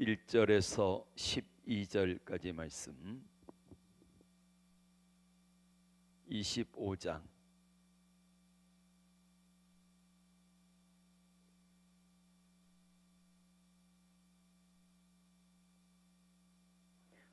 1절에서 12절까지 말씀, 25장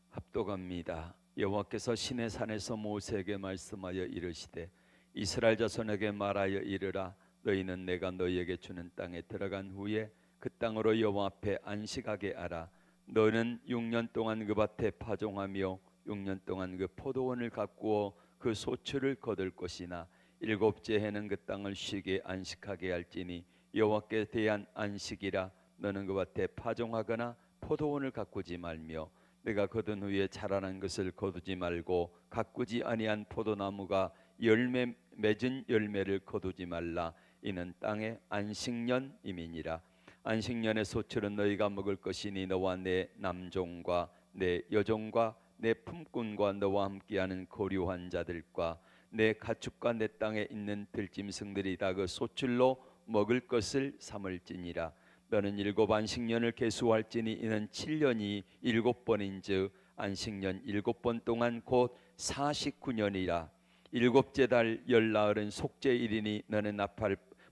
합독합니다. 여호와께서 시내산에서 모세에게 말씀하여 이르시되 이스라엘 자손에게 말하여 이르라. 너희는 내가 너희에게 주는 땅에 들어간 후에 그 땅으로 여호와 앞에 안식하게 하라. 너는 6년 동안 그 밭에 파종하며 6년 동안 그 포도원을 가꾸어 그 소출을 거둘 것이나 일곱째 해는 그 땅을 쉬게 안식하게 할지니 여호와께 대한 안식이라. 너는 그 밭에 파종하거나 포도원을 가꾸지 말며 내가 거둔 후에 자라난 것을 거두지 말고 가꾸지 아니한 포도나무가 열매 맺은 열매를 거두지 말라. 이는 땅의 안식년임이니라. 안식년의 소출은 너희가 먹을 것이니 너와 내 남종과 내 여종과 내 품꾼과 너와 함께하는 거류한 자들과 내 가축과 내 땅에 있는 들짐승들이 다 그 소출로 먹을 것을 삼을지니라. 너는 7 안식년을 계수할지니 이는 7년이 7번인즉 안식년 7번 동안 곧 49년이라. 7째 달 열나흘은 속죄일이니 너는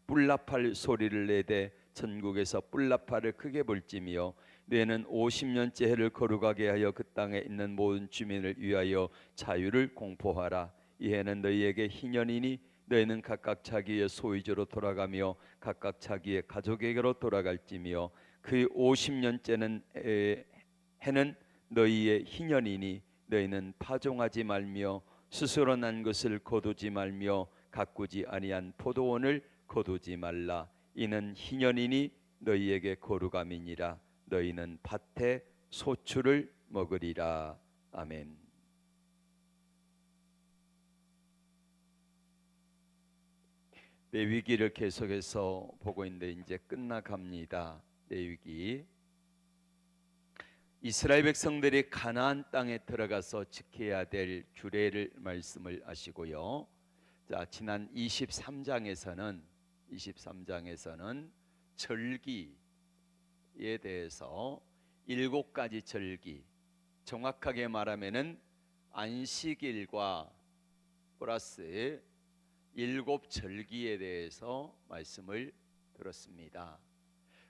뿔나팔 소리를 내되 전국에서 뿔나팔을 크게 불지며 너는 50년째 해를 거룩하게 하여 그 땅에 있는 모든 주민을 위하여 자유를 공포하라. 이 해는 너희에게 희년이니 너희는 각각 자기의 소유지로 돌아가며 각각 자기의 가족에게로 돌아갈지며 그 50년째는 해는 너희의 희년이니 너희는 파종하지 말며 스스로 난 것을 거두지 말며 가꾸지 아니한 포도원을 거두지 말라. 이는 희년이니 너희에게 거룩함이니라. 너희는 밭의 소출을 먹으리라. 아멘. 레위기를 계속해서 보고 있는데 이제 끝나갑니다. 레위기. 이스라엘 백성들이 가나안 땅에 들어가서 지켜야 될 규례를 말씀을 하시고요. 자, 지난 23장에서는 절기에 대해서 7가지 절기, 정확하게 말하면은 안식일과 플러스 7절기에 대해서 말씀을 들었습니다.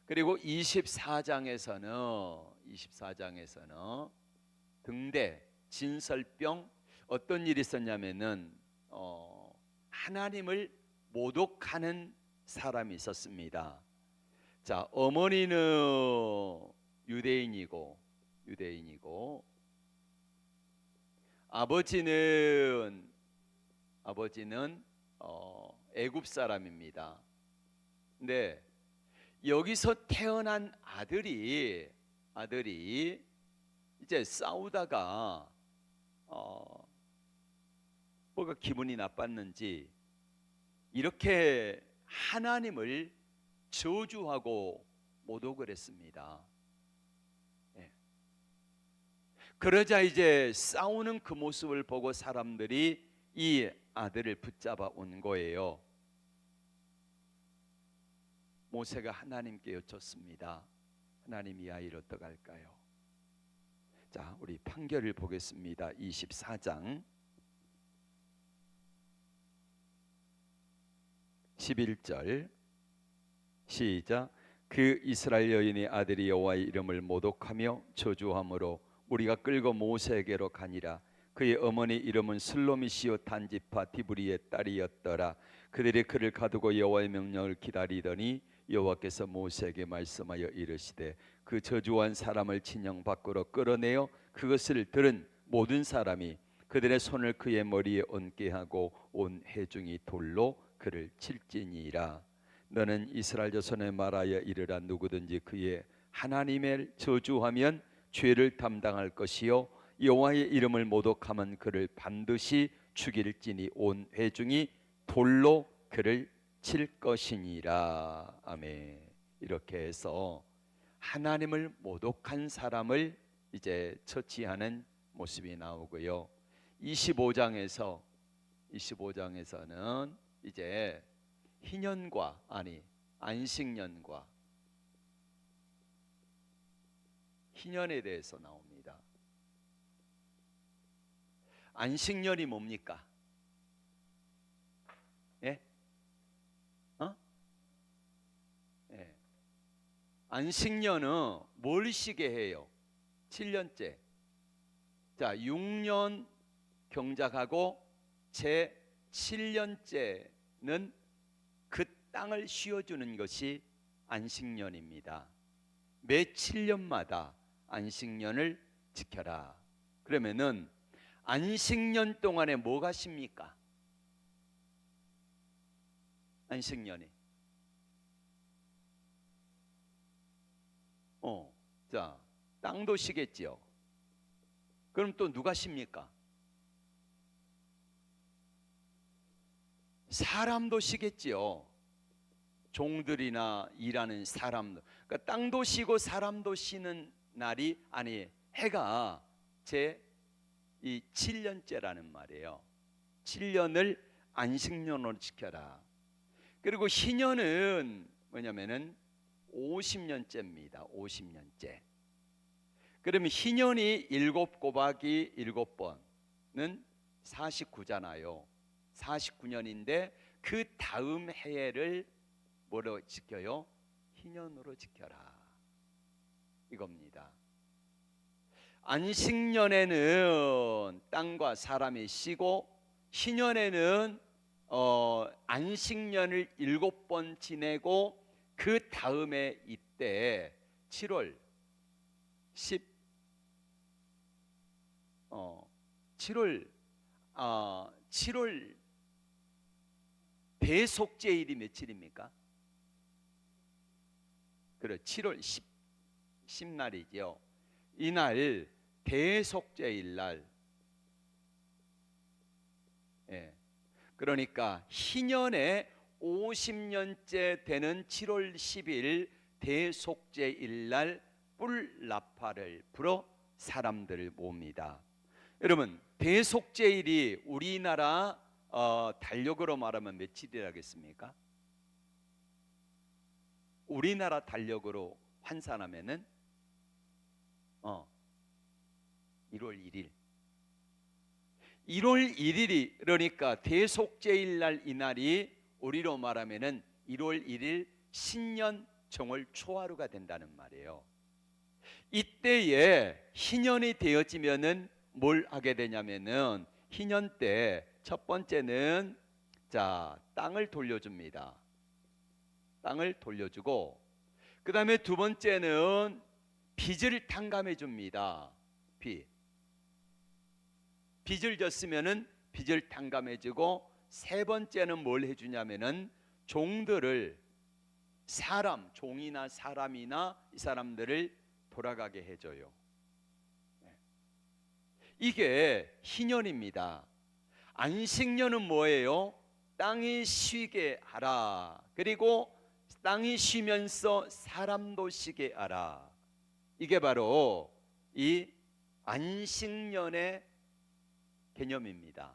그리고 24장에서는 등대, 진설병, 어떤 일이 있었냐면은 하나님을 모독하는 사람이 있었습니다. 자, 어머니는 유대인이고 아버지는 애굽 사람입니다. 근데 여기서 태어난 아들이 이제 싸우다가 뭐가 기분이 나빴는지 이렇게 하나님을 저주하고 모독을 했습니다. 그러자 이제 싸우는 그 모습을 보고 사람들이 이 아들을 붙잡아 온 거예요. 모세가 하나님께 여쭙습니다. 하나님, 이 아이를 어떡할까요? 자, 우리 판결을 보겠습니다. 24장 11절 시작. 그 이스라엘 여인의 아들이 여호와의 이름을 모독하며 저주함으로 우리가 끌고 모세에게로 가니라. 그의 어머니 이름은 슬로미시오 단지파 디브리의 딸이었더라. 그들이 그를 가두고 여호와의 명령을 기다리더니 여호와께서 모세에게 말씀하여 이르시되 그 저주한 사람을 진영 밖으로 끌어내어 그것을 들은 모든 사람이 그들의 손을 그의 머리에 얹게 하고 온 회중이 돌로 그를 칠지니라. 너는 이스라엘 자손에 말하여 이르라. 누구든지 그의 하나님을 저주하면 죄를 담당할 것이요 여호와의 이름을 모독하면 그를 반드시 죽일지니 온 회중이 돌로 그를 칠 것이니라. 아멘. 이렇게 해서 하나님을 모독한 사람을 이제 처치하는 모습이 나오고요. 25장에서는 이제 희년에 대해서 나옵니다. 안식년이 뭡니까? 예? 예. 안식년은 뭘 쉬게 해요? 7년째. 자, 6년 경작하고 제 7년째는 그 땅을 쉬어주는 것이 안식년입니다. 매 7년마다 안식년을 지켜라. 그러면은 안식년 동안에 뭐가 쉽니까? 안식년이 자, 땅도 쉬겠지요. 그럼 또 누가 쉽니까? 사람도 쉬겠지요. 종들이나 일하는 사람도. 그러니까 땅도 쉬고 사람도 쉬는 날이 아니 해가 제 이 7년째라는 말이에요. 7년을 안식년으로 지켜라. 그리고 희년은 뭐냐면은 50년째입니다. 50년째. 그러면 희년이 7 곱하기 7번은 49잖아요. 49년인데 그 다음 해를 뭐로 지켜요? 희년으로 지켜라. 이겁니다. 안식년에는 땅과 사람이 쉬고 희년에는 안식년을 7번 지내고 그 다음에 이때 7월 7월 대속죄일이 며칠입니까? 그래, 7월 10날이죠. 이날 대속죄일 날. 예. 그러니까 희년에 50년째 되는 7월 10일 대속죄일 날 뿔나파를 불어 사람들을 모읍니다. 여러분, 대속죄일이 우리나라 달력으로 말하면 며칠이라겠습니까? 우리나라 달력으로 환산하면은 1월 1일. 1월 1일이 그러니까 대속죄일 날 이날이 우리로 말하면은 1월 1일 신년 정월 초하루가 된다는 말이에요. 이때에 희년이 되어지면은 뭘 하게 되냐면은 희년 때 첫 번째는 자, 땅을 돌려줍니다. 땅을 돌려주고 그 다음에 두 번째는 빚을 탕감해 줍니다. 빚을 졌으면은 빚을 탕감해 주고 세 번째는 뭘 해주냐면은 종들을 종이나 사람이나 이 사람들을 돌아가게 해줘요. 이게 희년입니다. 안식년은 뭐예요? 땅이 쉬게 하라. 그리고 땅이 쉬면서 사람도 쉬게 하라. 이게 바로 이 안식년의 개념입니다.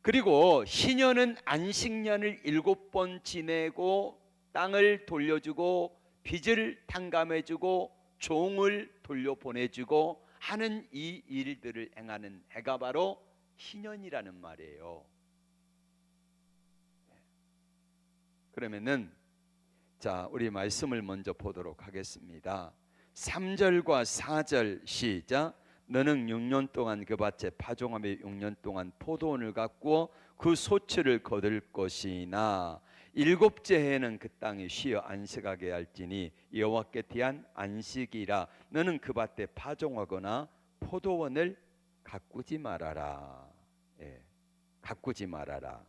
그리고 희년은 안식년을 7번 지내고 땅을 돌려주고 빚을 탕감해주고 종을 돌려보내주고 하는 이 일들을 행하는 해가 바로 희년이라는 말이에요. 그러면은 자, 우리 말씀을 먼저 보도록 하겠습니다. 3절과 4절 시작. 너는 6년 동안 그 밭에 파종하며 6년 동안 포도원을 가꾸어 그 소출을 거둘 것이나 7째 해에는 그 땅이 쉬어 안식하게 할지니 여호와께 대한 안식이라. 너는 그 밭에 파종하거나 포도원을 가꾸지 말아라. 가꾸지 말아라.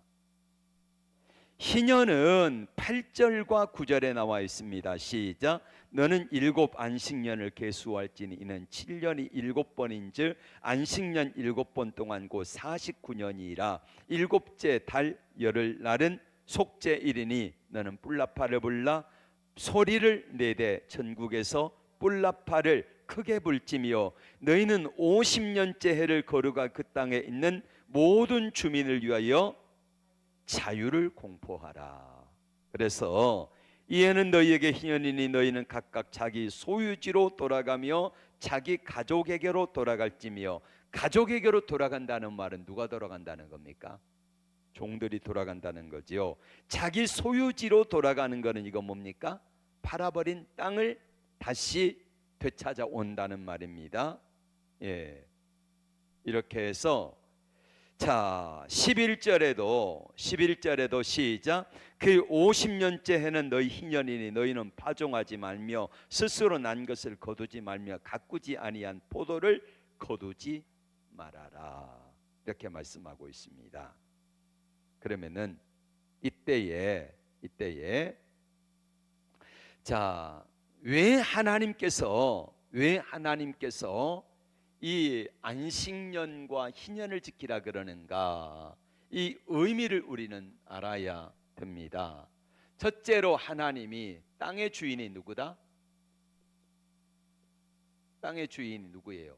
희년은 8절과 9절에 나와 있습니다. 시작. 너는 7 안식년을 계수할지니 이는 7년이 7번인즉 안식년 7번 동안 곧 49년이라. 7째 달 열흘 날은 속죄일이니 너는 뿔나파를 불라 소리를 내되 전국에서 뿔나파를 크게 불지며 너희는 50년째 해를 거루가 그 땅에 있는 모든 주민을 위하여 자유를 공포하라. 그래서 이에는 너희에게 희년이니 너희는 각각 자기 소유지로 돌아가며 자기 가족에게로 돌아갈지며. 가족에게로 돌아간다는 말은 누가 돌아간다는 겁니까? 종들이 돌아간다는 거지요. 자기 소유지로 돌아가는 것은 이거 뭡니까? 팔아버린 땅을 다시 되찾아 온다는 말입니다. 예. 이렇게 해서 자 11절에도 시작. 그 50년째 해는 너희 희년이니 너희는 파종하지 말며 스스로 난 것을 거두지 말며 가꾸지 아니한 포도를 거두지 말아라. 이렇게 말씀하고 있습니다. 그러면은 이때에 자, 왜 하나님께서 이 안식년과 희년을 지키라 그러는가? 이 의미를 우리는 알아야 됩니다. 첫째로 하나님이 땅의 주인이 누구다? 땅의 주인이 누구예요?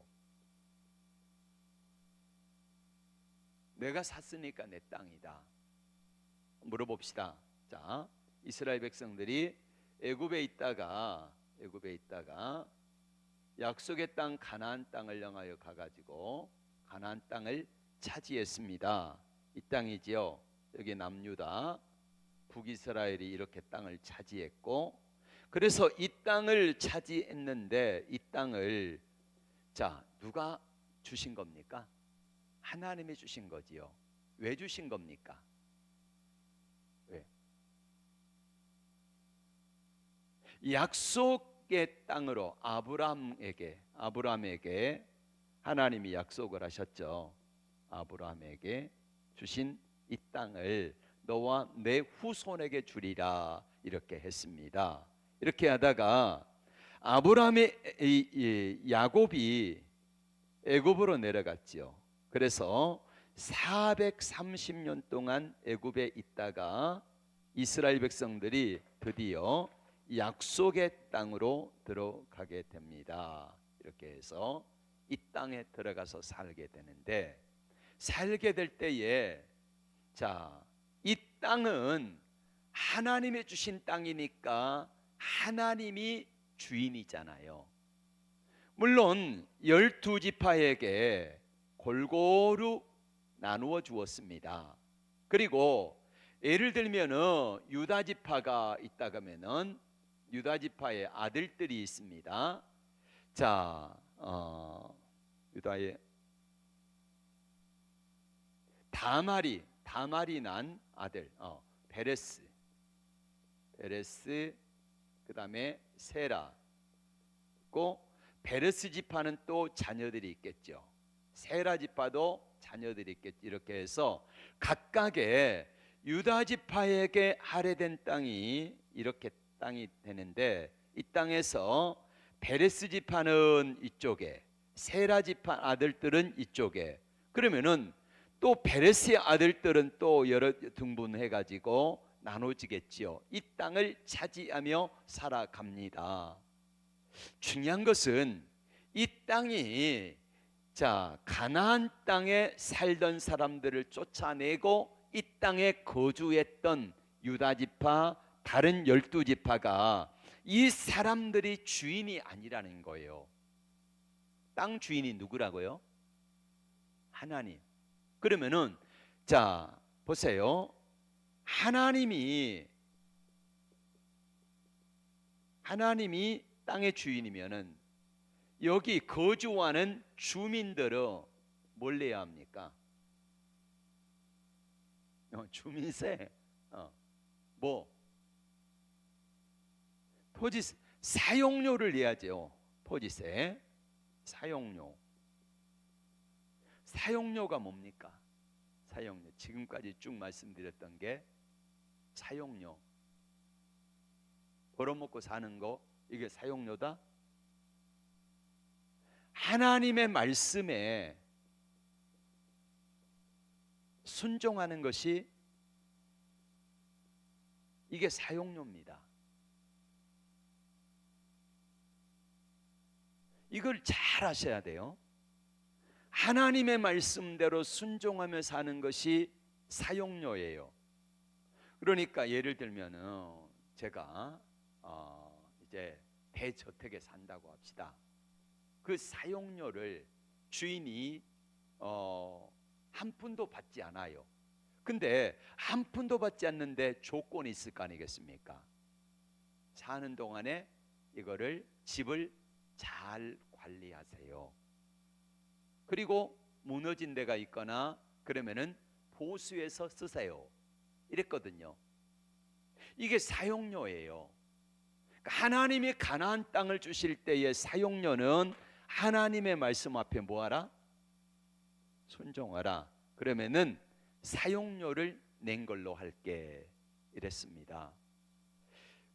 내가 샀으니까 내 땅이다. 물어봅시다. 자, 이스라엘 백성들이 애굽에 있다가 약속의 땅 가나안 땅을 향하여 가가지고 가나안 땅을 차지했습니다. 이 땅이지요. 여기 남유다, 북이스라엘이 이렇게 땅을 차지했고, 그래서 이 땅을 차지했는데 이 땅을 자 누가 주신 겁니까? 하나님이 주신 거지요. 왜 주신 겁니까? 왜? 약속의 땅으로 아브라함에게 하나님이 약속을 하셨죠. 아브라함에게 주신 이 땅을 너와 내 후손에게 주리라 이렇게 했습니다. 이렇게 하다가 아브라함의 야곱이 애굽으로 내려갔지요. 그래서 430년 동안 애굽에 있다가 이스라엘 백성들이 드디어 약속의 땅으로 들어가게 됩니다. 이렇게 해서 이 땅에 들어가서 살게 되는데, 살게 될 때에 자, 이 땅은 하나님이 주신 땅이니까 하나님이 주인이잖아요. 물론 12지파에게 골고루 나누어 주었습니다. 그리고 예를 들면은 유다지파가 있다가 하면은 유다지파의 아들들이 있습니다. 자, 유다의 다말이 난 아들 베레스, 그다음에 세라고, 베레스 지파는 또 자녀들이 있겠죠. 세라 지파도 자녀들이 있겠죠. 이렇게 해서 각각의 유다 지파에게 할애된 땅이 이렇게 땅이 되는데, 이 땅에서 베레스 지파는 이쪽에, 세라 지파 아들들은 이쪽에, 그러면은 또 베레스의 아들들은 또 여러 등분해 가지고 나눠지겠지요. 이 땅을 차지하며 살아갑니다. 중요한 것은 이 땅이 자 가나안 땅에 살던 사람들을 쫓아내고 이 땅에 거주했던 유다 지파, 다른 12지파가 이 사람들이 주인이 아니라는 거예요. 땅 주인이 누구라고요? 하나님. 그러면은 자 보세요. 하나님이 땅의 주인이면은 여기 거주하는 주민들은 뭘 내야 합니까? 주민세, 토지세, 사용료를 내야죠. 토지세, 사용료가 뭡니까? 사용료, 지금까지 쭉 말씀드렸던 게 사용료, 벌어먹고 사는 거, 이게 사용료다. 하나님의 말씀에 순종하는 것이 이게 사용료입니다. 이걸 잘 아셔야 돼요. 하나님의 말씀대로 순종하며 사는 것이 사용료예요. 그러니까 예를 들면은 제가 이제 대저택에 산다고 합시다. 그 사용료를 주인이 한 푼도 받지 않아요. 근데 한 푼도 받지 않는데 조건이 있을 거 아니겠습니까? 사는 동안에 이거를 집을 잘 관리하세요. 그리고 무너진 데가 있거나 그러면은 보수해서 쓰세요. 이랬거든요. 이게 사용료예요. 하나님이 가나안 땅을 주실 때의 사용료는 하나님의 말씀 앞에 뭐하라? 순종하라. 그러면은 사용료를 낸 걸로 할게 이랬습니다.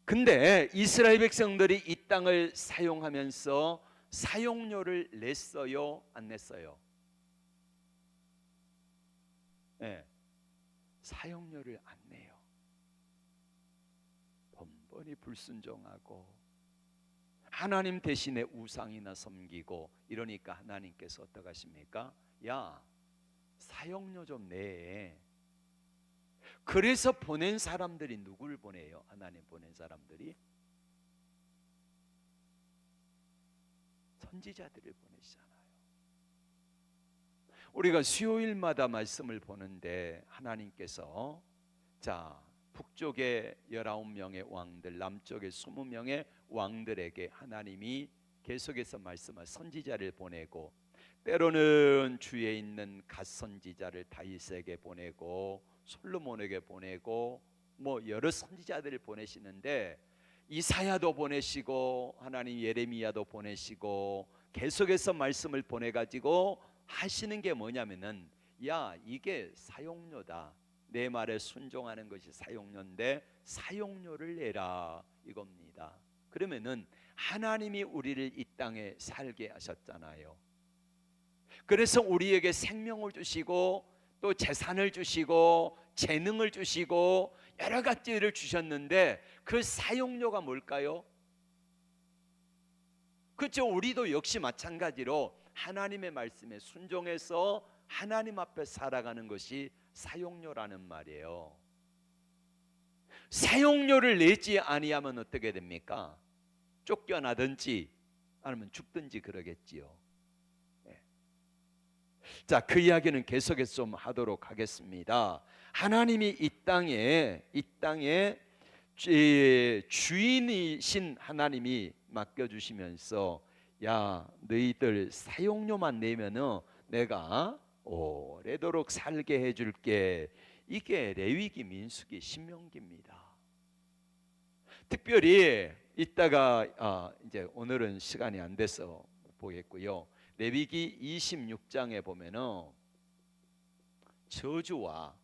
근데 이스라엘 백성들이 이 땅을 사용하면서 사용료를 냈어요? 안 냈어요? 네, 사용료를 안 내요. 번번이 불순종하고 하나님 대신에 우상이나 섬기고 이러니까 하나님께서 어떻게 하십니까? 야, 사용료 좀 내. 그래서 보낸 사람들이 누구를 보내요? 하나님 보낸 사람들이 선지자들을 보내시잖아요. 우리가 수요일마다 말씀을 보는데 하나님께서 자, 북쪽에 19명의 왕들, 남쪽에 20명의 왕들에게 하나님이 계속해서 말씀할 선지자를 보내고, 때로는 주위에 있는 갓선지자를 다윗에게 보내고 솔로몬에게 보내고 뭐 여러 선지자들을 보내시는데, 이사야도 보내시고 하나님 예레미야도 보내시고 계속해서 말씀을 보내가지고 하시는 게 뭐냐면은, 야, 이게 사용료다. 내 말에 순종하는 것이 사용료인데 사용료를 내라 이겁니다. 그러면은 하나님이 우리를 이 땅에 살게 하셨잖아요. 그래서 우리에게 생명을 주시고 또 재산을 주시고 재능을 주시고 여러 가지를 주셨는데 그 사용료가 뭘까요? 그렇죠. 우리도 역시 마찬가지로 하나님의 말씀에 순종해서 하나님 앞에 살아가는 것이 사용료라는 말이에요. 사용료를 내지 아니하면 어떻게 됩니까? 쫓겨나든지 아니면 죽든지 그러겠지요. 네. 자, 그 이야기는 계속해서 좀 하도록 하겠습니다. 하나님이 이 땅에 주인이신 하나님이 맡겨주시면서, 야, 너희들 사용료만 내면은 내가 오래도록 살게 해줄게. 이게 레위기, 민수기, 신명기입니다. 특별히 이따가 이제 오늘은 시간이 안 돼서 보겠고요. 레위기 26장에 보면은 저주와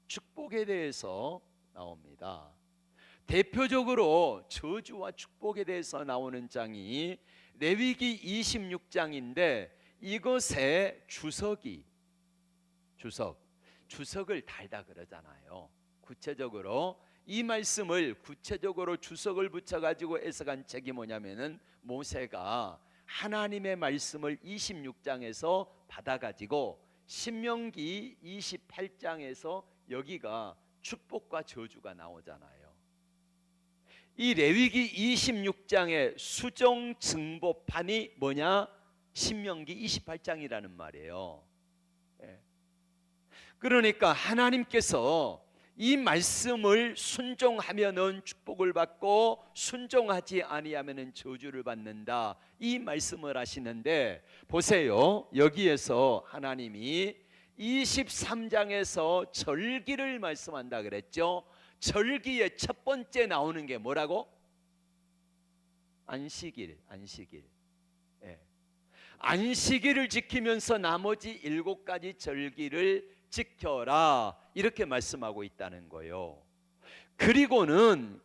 축복에 대해서 나옵니다. 대표적으로 저주와 축복에 대해서 나오는 장이 레위기 26장인데, 이것에 주석을 달다 그러잖아요. 구체적으로 이 말씀을 구체적으로 주석을 붙여가지고 해석한 책이 뭐냐면은, 모세가 하나님의 말씀을 26장에서 받아가지고 신명기 28장에서 여기가 축복과 저주가 나오잖아요. 이 레위기 26장의 수정 증보판이 뭐냐? 신명기 28장이라는 말이에요. 그러니까 하나님께서 이 말씀을 순종하면은 축복을 받고 순종하지 아니하면은 저주를 받는다, 이 말씀을 하시는데, 보세요. 여기에서 하나님이 23장에서 절기를 말씀한다 그랬죠. 절기의 첫 번째 나오는 게 뭐라고? 안식일. 안식일을 지키면서 나머지 7가지 절기를 지켜라, 이렇게 말씀하고 있다는 거예요. 그리고는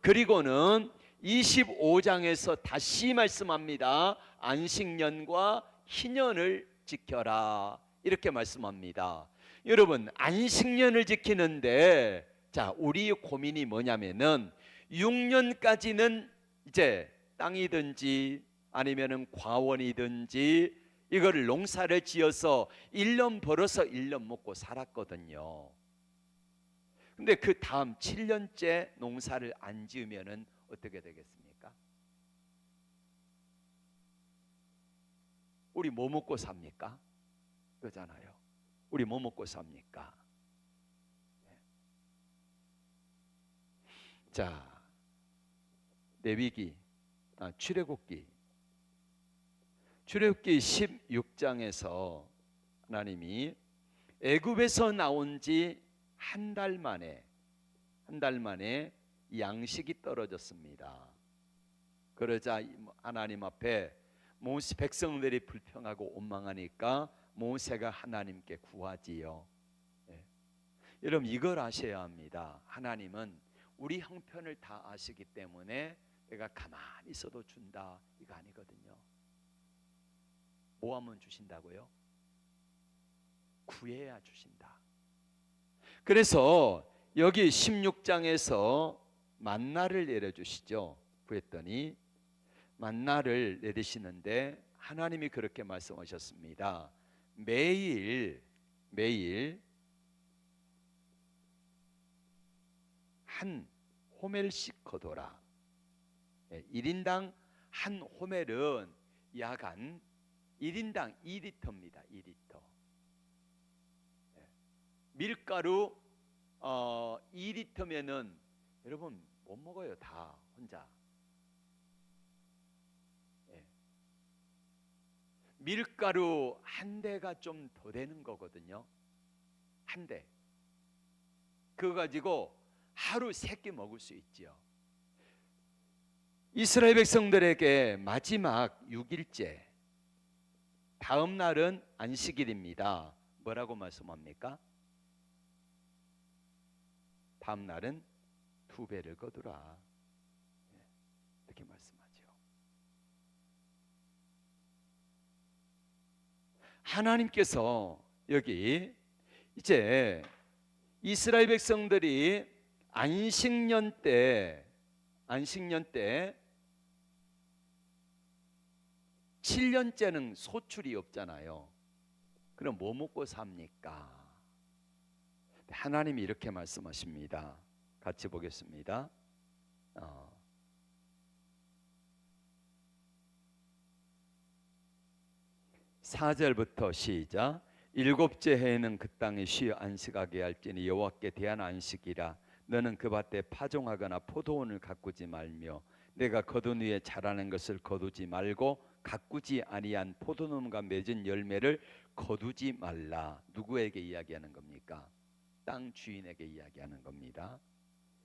25장에서 다시 말씀합니다. 안식년과 희년을 지켜라, 이렇게 말씀합니다. 여러분, 안식년을 지키는데, 자, 우리의 고민이 뭐냐면은 6년까지는 이제 땅이든지 아니면은 과원이든지 이거를 농사를 지어서 1년 벌어서 1년 먹고 살았거든요. 근데 그 다음 7년째 농사를 안 지으면은 어떻게 되겠습니까? 우리 뭐 먹고 삽니까? 그러잖아요. 우리 뭐 먹고 삽니까? 자, 레위기, 출애굽기 16장에서 하나님이 애굽에서 나온 지 한 달 만에 양식이 떨어졌습니다. 그러자 하나님 앞에 모세 백성들이 불평하고 원망하니까 모세가 하나님께 구하지요. 예. 여러분 이걸 아셔야 합니다. 하나님은 우리 형편을 다 아시기 때문에 내가 가만히 있어도 준다 이거 아니거든요. 뭐 하면 주신다고요? 구해야 주신다. 그래서 여기 16장에서 만나를 내려주시죠. 구했더니 만나를 내리시는데 하나님이 그렇게 말씀하셨습니다. 매일 한 호멜씩 거둬라. 1인당 한 호멜은 야간 1인당 2리터입니다. 2리터. 밀가루 2리터면은 여러분 못 먹어요. 다 혼자. 밀가루 한 대가 좀 더 되는 거거든요. 한 대. 그거 가지고 하루 3끼 먹을 수 있죠. 이스라엘 백성들에게 마지막 6일째 다음 날은 안식일입니다. 뭐라고 말씀합니까? 다음 날은 2배를 거두라. 이렇게 말씀하죠. 하나님께서 여기 이제 이스라엘 백성들이 안식년 때 7년째는 소출이 없잖아요. 그럼 뭐 먹고 삽니까? 하나님이 이렇게 말씀하십니다. 같이 보겠습니다. 4절부터 시작. 7째 해에는 그 땅에 쉬어 안식하게 할지니 여호와께 대한 안식이라. 너는 그 밭에 파종하거나 포도원을 가꾸지 말며 내가 거둔 후에 자라는 것을 거두지 말고 가꾸지 아니한 포도나무가 맺은 열매를 거두지 말라. 누구에게 이야기하는 겁니까? 땅 주인에게 이야기하는 겁니다.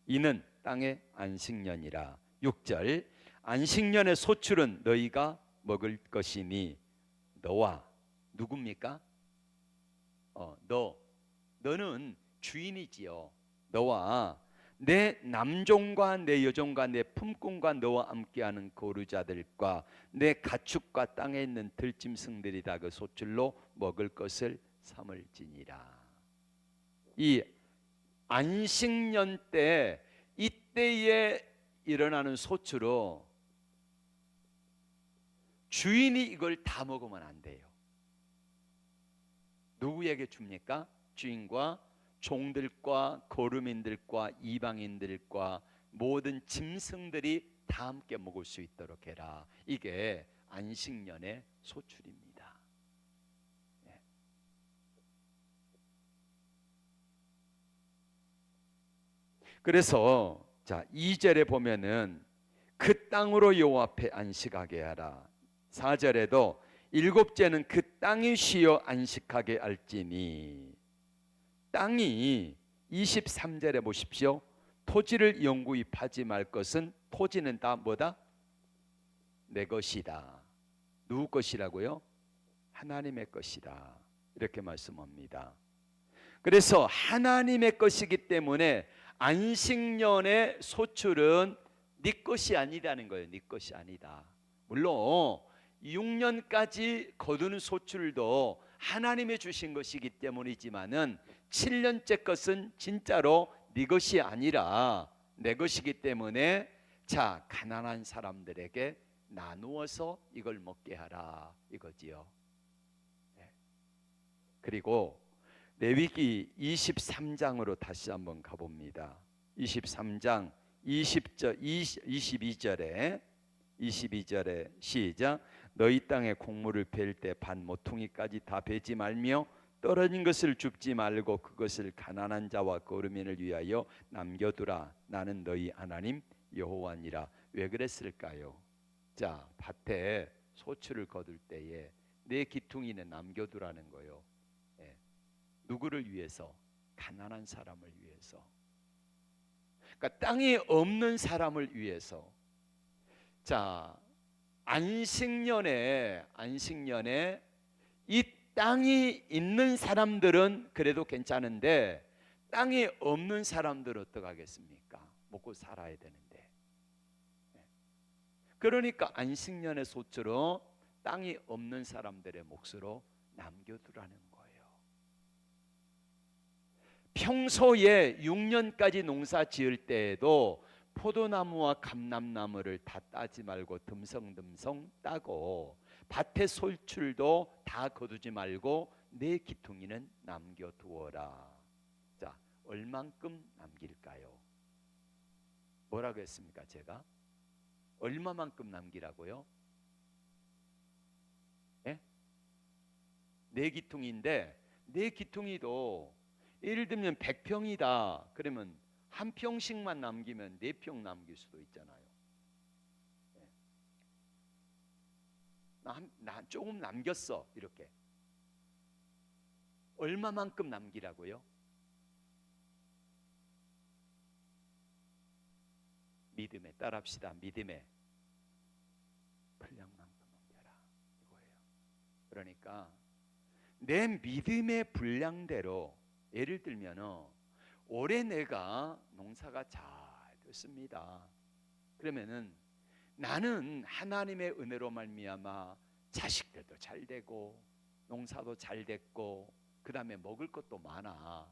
이는 땅의 안식년이라. 6절 안식년의 소출은 너희가 먹을 것이니 너와 누굽니까? 너는 주인이지요. 너와 내 남종과 내 여종과 내 품꾼과 너와 함께하는 거류자들과 내 가축과 땅에 있는 들짐승들이 다 그 소출로 먹을 것을 삼을지니라. 이 안식년 때 이때에 일어나는 소출로 주인이 이걸 다 먹으면 안 돼요. 누구에게 줍니까? 주인과 종들과 거류민들과 이방인들과 모든 짐승들이 다 함께 먹을 수 있도록 해라. 이게 안식년의 소출입니다. 그래서 자 2절에 보면은 그 땅으로 여호와 앞에 안식하게 하라. 4절에도 7째는 그 땅이 쉬어 안식하게 할지니. 땅이 23절에 보십시오. 토지를 영구히 파지 말 것은 토지는 다 뭐다? 내 것이다. 누구 것이라고요? 하나님의 것이다. 이렇게 말씀합니다. 그래서 하나님의 것이기 때문에 안식년의 소출은 네 것이 아니라는 거예요. 네 것이 아니다. 물론 6년까지 거두는 소출도 하나님이 주신 것이기 때문이지만은 7년째 것은 진짜로 네 것이 아니라 내 것이기 때문에 자 가난한 사람들에게 나누어서 이걸 먹게 하라 이거지요. 그리고 레위기 23장으로 다시 한번 가봅니다. 23장 22절에 시작. 너희 땅에 곡물을 벨 때 반 모퉁이까지 다 베지 말며 떨어진 것을 줍지 말고 그것을 가난한 자와 거르민을 위하여 남겨두라. 나는 너희 하나님 여호와니라. 왜 그랬을까요? 자, 밭에 소출을 거둘 때에 내 기퉁이는 남겨두라는 거요. 예. 누구를 위해서? 가난한 사람을 위해서. 그러니까 땅이 없는 사람을 위해서. 자, 안식년에 이 땅이 있는 사람들은 그래도 괜찮은데 땅이 없는 사람들은 어떡하겠습니까? 먹고 살아야 되는데. 그러니까 안식년의 소처로 땅이 없는 사람들의 몫으로 남겨두라는 거예요. 평소에 6년까지 농사 지을 때에도 포도나무와 감람나무를 다 따지 말고 듬성듬성 따고 밭의 솔출도 다 거두지 말고 내 기퉁이는 남겨두어라. 자, 얼만큼 남길까요? 뭐라고 했습니까? 제가 얼마만큼 남기라고요? 예? 내 기퉁인데 내 기퉁이도 예를 들면 100평이다 그러면 한 평씩만 남기면 4평 남길 수도 있잖아요. 나 조금 남겼어. 이렇게 얼마만큼 남기라고요? 믿음에 따라합시다. 믿음에 분량만큼 남겨라 이거예요. 그러니까 내 믿음의 분량대로 예를 들면 올해 내가 농사가 잘 됐습니다. 그러면은 나는 하나님의 은혜로 말미암아 자식들도 잘 되고 농사도 잘 됐고 그 다음에 먹을 것도 많아.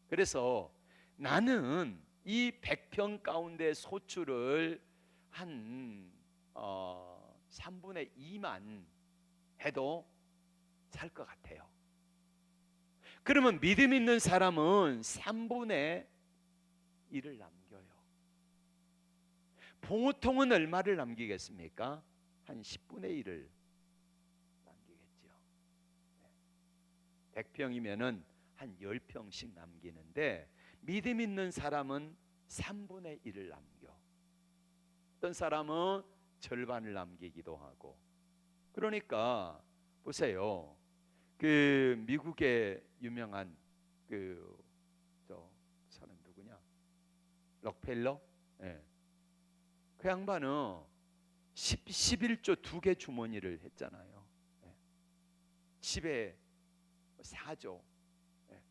그래서 나는 이 100평 가운데 소출을 한 3분의 2만 해도 살 것 같아요. 그러면 믿음 있는 사람은 3분의 1을 남겨요. 보통은 얼마를 남기겠습니까? 한 10분의 1을 남기겠죠. 100평이면은 한 10평씩 남기는데 믿음 있는 사람은 3분의 1을 남겨. 어떤 사람은 절반을 남기기도 하고. 그러니까 보세요. 그 미국의 유명한 그 사람 누구냐? 록펠러? 예. 그 양반은 11조 2개 주머니를 했잖아요. 예. 10에 4조. 예.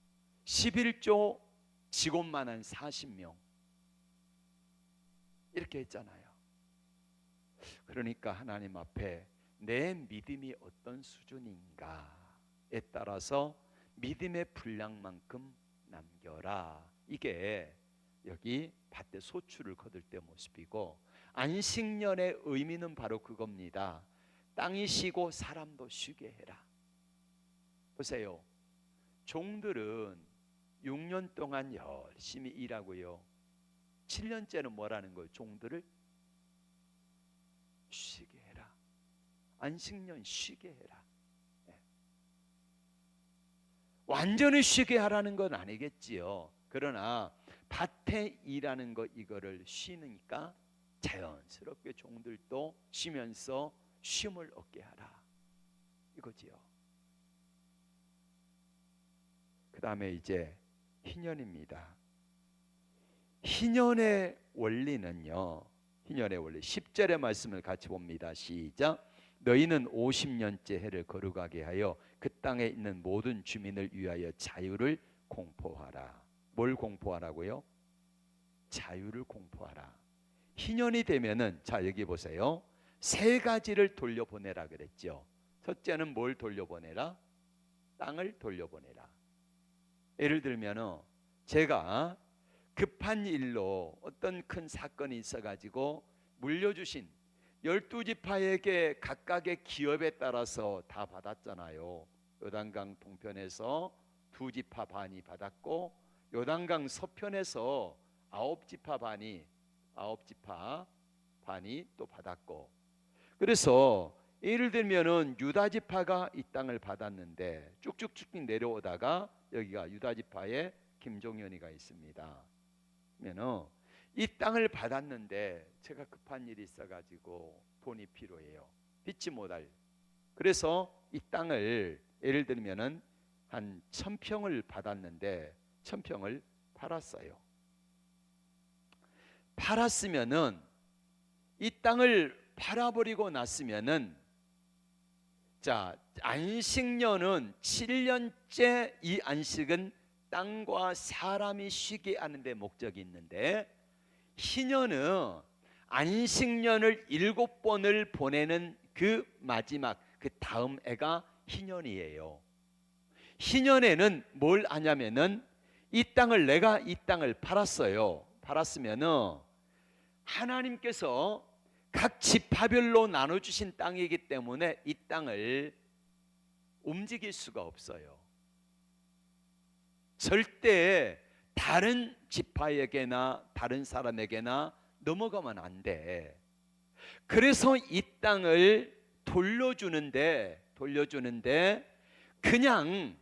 11조 직원만 한 40명. 이렇게 했잖아요. 그러니까 하나님 앞에 내 믿음이 어떤 수준인가에 따라서 믿음의 분량만큼 남겨라. 이게 여기 밭에 소출을 거둘 때 모습이고 안식년의 의미는 바로 그겁니다. 땅이 쉬고 사람도 쉬게 해라. 보세요. 종들은 6년 동안 열심히 일하고요. 7년째는 뭐라는 거예요? 종들을 쉬게 해라. 안식년 쉬게 해라. 네. 완전히 쉬게 하라는 건 아니겠지요. 그러나 밭에 일하는 거 이거를 쉬니까 자연스럽게 종들도 쉬면서 쉼을 얻게 하라. 이거지요. 그 다음에 이제 희년입니다. 희년의 원리는요. 희년의 원리 10절의 말씀을 같이 봅니다. 시작. 너희는 50년째 해를 거룩하게 하여 그 땅에 있는 모든 주민을 위하여 자유를 공포하라. 뭘 공포하라고요? 자유를 공포하라. 희년이 되면은 자 여기 보세요. 3가지를 돌려보내라 그랬죠. 첫째는 뭘 돌려보내라? 땅을 돌려보내라. 예를 들면은 제가 급한 일로 어떤 큰 사건이 있어가지고 물려주신 12지파에게 각각의 기업에 따라서 다 받았잖아요. 요단강 동편에서 2지파 반이 받았고, 요단강 서편에서 9지파 반이 또 받았고, 그래서 예를 들면은 유다 지파가 이 땅을 받았는데 쭉쭉쭉 내려오다가 여기가 유다 지파의 김종현이가 있습니다. 그러면은 이 땅을 받았는데 제가 급한 일이 있어가지고 돈이 필요해요. 빚지 못할. 그래서 이 땅을 예를 들면은 한 1000평을 받았는데 1000평을 팔았어요. 팔았으면은 이 땅을 팔아버리고 났으면은, 자, 안식년은 7년째 이 안식은 땅과 사람이 쉬게 하는 데 목적이 있는데, 희년은 안식년을 7번을 보내는 그 마지막 그 다음 해가 희년이에요. 희년에는 뭘 하냐면은 내가 이 땅을 팔았어요. 팔았으면은 하나님께서 각 지파별로 나눠주신 땅이기 때문에 이 땅을 움직일 수가 없어요. 절대 다른 지파에게나 다른 사람에게나 넘어가면 안 돼. 그래서 이 땅을 돌려주는데 그냥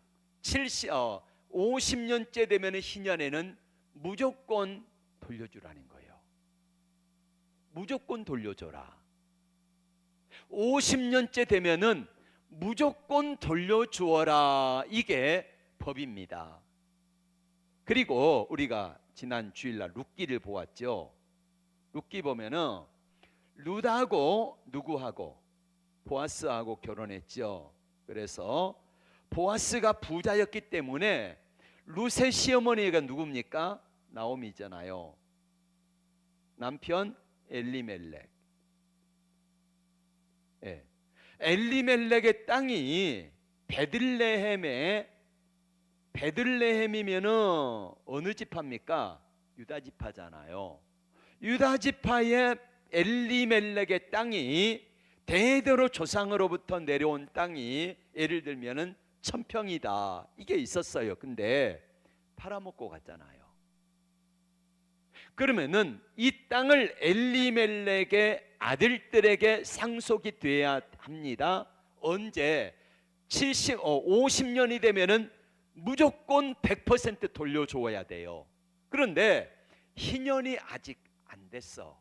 50년째 되면 희년에는 무조건 돌려주라는 거예요. 무조건 돌려줘라. 50년째 되면은 무조건 돌려주어라. 이게 법입니다. 그리고 우리가 지난 주일날 룻기를 보았죠. 룻기 보면은 룻하고 누구하고? 보아스하고 결혼했죠. 그래서 보아스가 부자였기 때문에 룻의 시어머니가 누굽니까? 나오미잖아요. 남편 엘리멜렉. 예. 엘리멜렉의 땅이 베들레헴이면은 어느 지파입니까? 유다 지파잖아요. 유다 지파의 엘리멜렉의 땅이 대대로 조상으로부터 내려온 땅이 예를 들면은 1000평이다. 이게 있었어요. 근데 팔아먹고 갔잖아요. 그러면은 이 땅을 엘리멜렉의 아들들에게 상속이 돼야 합니다. 언제? 50년이 되면은 무조건 100% 돌려줘야 돼요. 그런데 희년이 아직 안 됐어.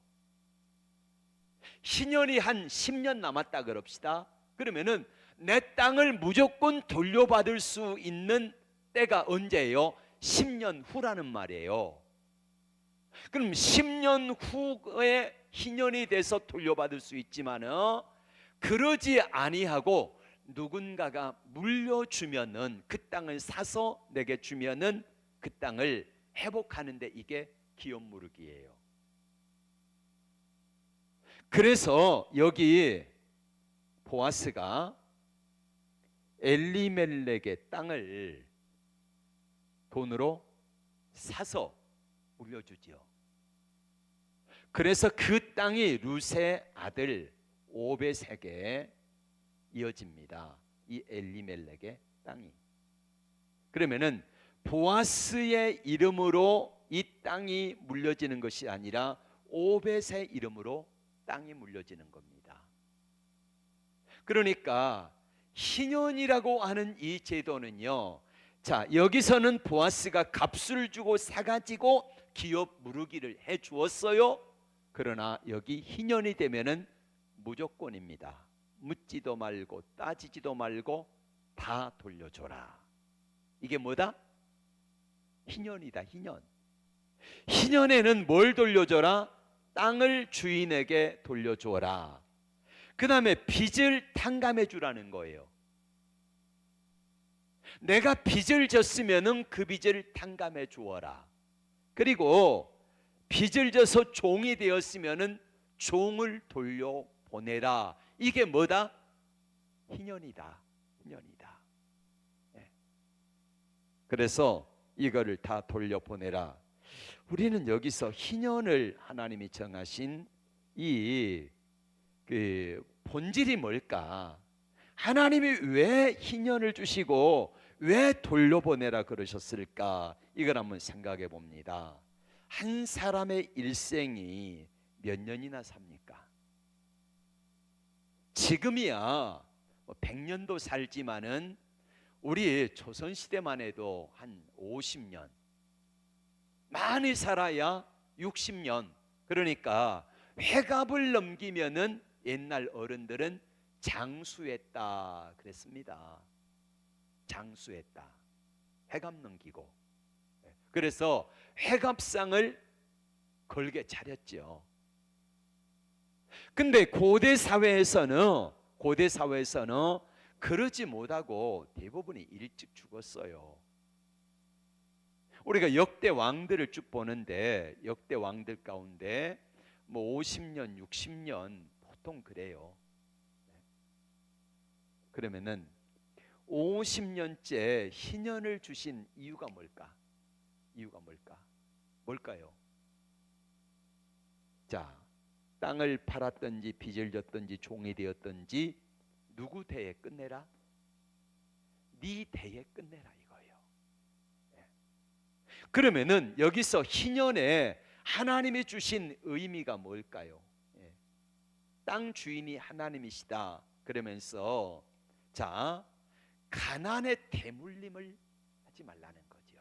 희년이 한 10년 남았다 그럽시다. 그러면은 내 땅을 무조건 돌려받을 수 있는 때가 언제예요? 10년 후라는 말이에요. 그럼 10년 후에 희년이 돼서 돌려받을 수 있지만은 그러지 아니하고 누군가가 물려주면은, 그 땅을 사서 내게 주면은 그 땅을 회복하는데 이게 기업무르기예요. 그래서 여기 보아스가 엘리멜렉의 땅을 돈으로 사서 물려주지요. 그래서 그 땅이 룻의 아들 오벳에게 이어집니다. 이 엘리멜렉의 땅이. 그러면은 보아스의 이름으로 이 땅이 물려지는 것이 아니라 오벳의 이름으로 땅이 물려지는 겁니다. 그러니까 희년이라고 하는 이 제도는요, 자, 여기서는 보아스가 값을 주고 사가지고 기업 무르기를 해 주었어요. 그러나 여기 희년이 되면은 무조건입니다. 묻지도 말고 따지지도 말고 다 돌려줘라. 이게 뭐다? 희년이다. 희년. 희년에는 뭘 돌려줘라? 땅을 주인에게 돌려줘라. 그 다음에 빚을 탕감해 주라는 거예요. 내가 빚을 졌으면은 그 빚을 탕감해 주어라. 그리고 빚을 져서 종이 되었으면은 종을 돌려보내라. 이게 뭐다? 희년이다. 희년이다. 네. 그래서 이거를 다 돌려보내라. 우리는 여기서 희년을 하나님이 정하신 이 본질이 뭘까? 하나님이 왜 희년을 주시고 왜 돌려보내라 그러셨을까? 이걸 한번 생각해 봅니다. 한 사람의 일생이 몇 년이나 삽니까? 지금이야 100년도 살지만은 우리 조선시대만 해도 한 50년, 많이 살아야 60년. 그러니까 회갑을 넘기면은 옛날 어른들은 장수했다 그랬습니다. 장수했다. 회갑 넘기고. 그래서 회갑상을 걸게 차렸죠. 근데 고대 사회에서는 그러지 못하고 대부분이 일찍 죽었어요. 우리가 역대 왕들을 쭉 보는데 역대 왕들 가운데 뭐 50년, 60년 보통 그래요. 그러면은 50년째 희년을 주신 이유가 뭘까? 이유가 뭘까? 뭘까요? 자, 땅을 팔았든지 빚을 졌든지 종이 되었든지 누구 대에 끝내라? 네 대에 끝내라 이거예요. 그러면은 여기서 희년에 하나님이 주신 의미가 뭘까요? 땅 주인이 하나님이시다 그러면서 자, 가난의 대물림을 하지 말라는 거죠.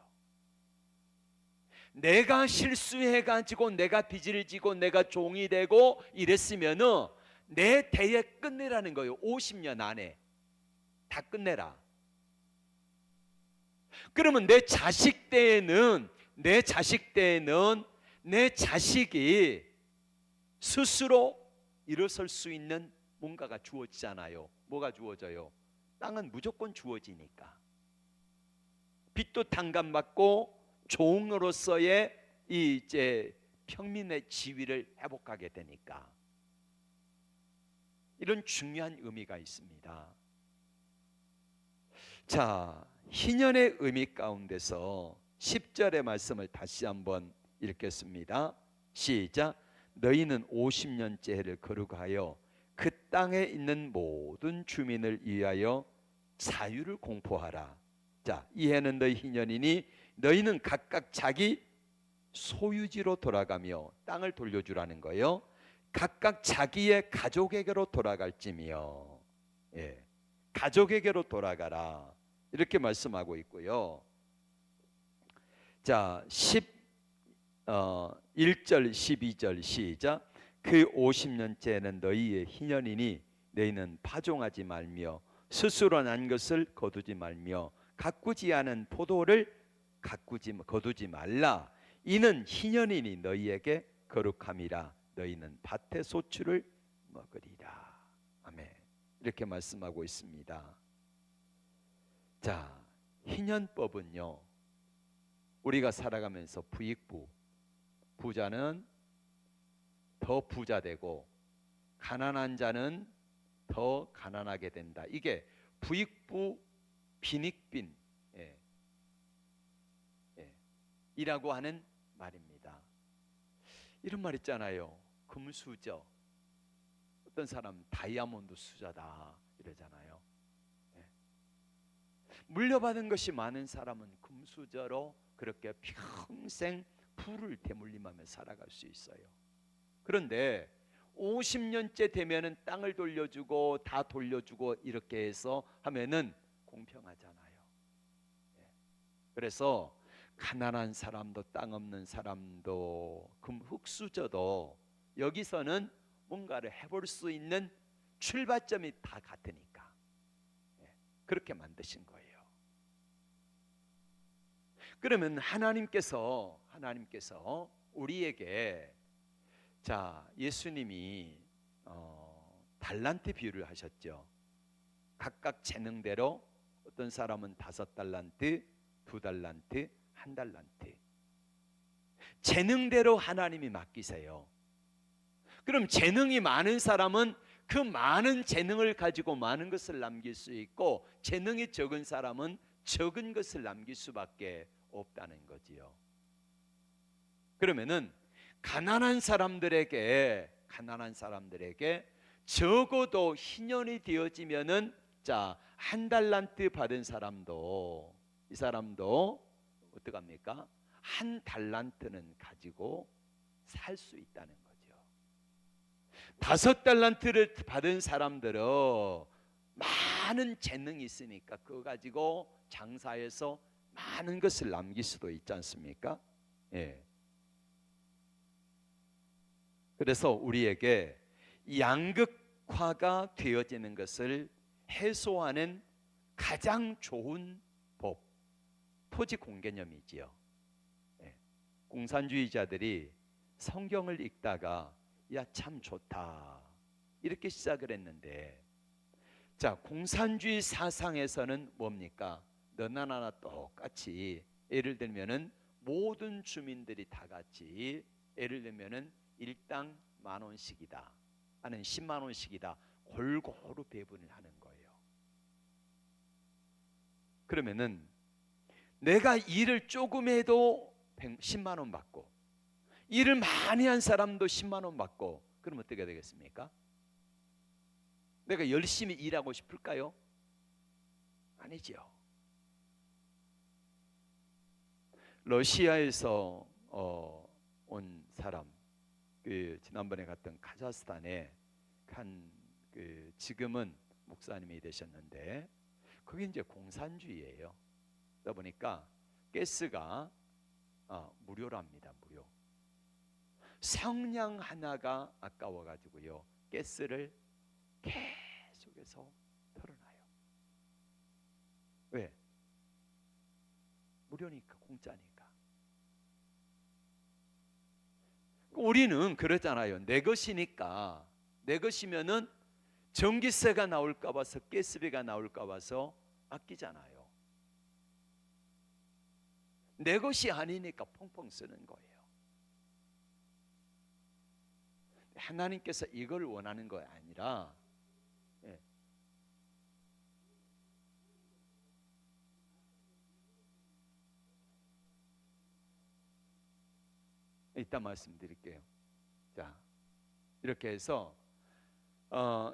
내가 실수해가지고 내가 빚을 지고 내가 종이 되고 이랬으면은 내 대에 끝내라는 거예요. 50년 안에 다 끝내라. 그러면 내 자식 때에는 내 자식이 스스로 일어설 수 있는 뭔가가 주어지잖아요. 뭐가 주어져요? 땅은 무조건 주어지니까. 빚도 탕감받고 종으로서의 이제 평민의 지위를 회복하게 되니까. 이런 중요한 의미가 있습니다. 자, 희년의 의미 가운데서 10절의 말씀을 다시 한번 읽겠습니다. 시작. 너희는 50년째 해를 거룩하여 그 땅에 있는 모든 주민을 위하여 자유를 공포하라. 자, 이 해는 너희 희년이니 너희는 각각 자기 소유지로 돌아가며 땅을 돌려주라는 거예요. 각각 자기의 가족에게로 돌아갈지며, 가족에게로 돌아가라 이렇게 말씀하고 있고요. 자, 1절 12절 시작. 그 50년째는 너희의 희년이니 너희는 파종하지 말며 스스로 난 것을 거두지 말며 가꾸지 않은 포도를 거두지 말라. 이는 희년이니 너희에게 거룩함이라. 너희는 밭의 소출을 먹으리라. 아멘. 이렇게 말씀하고 있습니다. 자, 희년법은요, 우리가 살아가면서 부자는 더 부자 되고 가난한 자는 더 가난하게 된다. 이게 부익부 빈익빈 이라고 하는 말입니다. 이런 말 있잖아요. 금수저. 어떤 사람 다이아몬드 수저다 이러잖아요. 물려받은 것이 많은 사람은 금수저로 그렇게 평생 부를 대물림하며 살아갈 수 있어요. 그런데 50년째 되면은 땅을 돌려주고 다 돌려주고 이렇게 해서 하면은 공평하잖아요. 그래서 가난한 사람도 땅 없는 사람도 흙수저도 여기서는 뭔가를 해볼 수 있는 출발점이 다 같으니까 그렇게 만드신 거예요. 그러면 하나님께서 우리에게 자, 예수님이 달란트 비유를 하셨죠. 각각 재능대로 어떤 사람은 5달란트, 2달란트, 1달란트. 재능대로 하나님이 맡기세요. 그럼 재능이 많은 사람은 그 많은 재능을 가지고 많은 것을 남길 수 있고, 재능이 적은 사람은 적은 것을 남길 수밖에 없다는 거지요. 그러면은 가난한 사람들에게 적어도 희년이 되어지면은 자, 1달란트 받은 사람도 이 사람도 어떡합니까? 한 달란트는 가지고 살 수 있다는 거죠. 5달란트를 받은 사람들은 많은 재능이 있으니까 그거 가지고 장사해서 많은 것을 남길 수도 있지 않습니까? 예. 그래서 우리에게 양극화가 되어지는 것을 해소하는 가장 좋은 법, 토지 공개념이지요. 예. 공산주의자들이 성경을 읽다가 야, 참 좋다 이렇게 시작을 했는데, 자, 공산주의 사상에서는 뭡니까? 너나 나나 똑같이, 예를 들면은 모든 주민들이 다 같이, 예를 들면은 일당 10,000원씩이다 하는 10만 원씩이다 골고루 배분을 하는 거예요. 그러면은 내가 일을 조금 해도 10만 원 받고, 일을 많이 한 사람도 10만 원 받고, 그럼 어떻게 되겠습니까? 내가 열심히 일하고 싶을까요? 아니죠. 러시아에서 온 사람, 지난번에 갔던 카자흐스탄에 지금은 목사님이 되셨는데, 그게 이제 공산주의예요. 그러다 보니까 가스가 무료랍니다. 무료. 성냥 하나가 아까워가지고요, 가스를 계속해서 털어놔요. 왜? 무료니까, 공짜니까. 우리는 그러잖아요. 내 것이니까, 내 것이면은 전기세가 나올까 봐서, 가스비가 나올까 봐서 아끼잖아요. 내 것이 아니니까 펑펑 쓰는 거예요. 하나님께서 이걸 원하는 거 아니라, 예. 이따 말씀드릴게요. 자, 이렇게 해서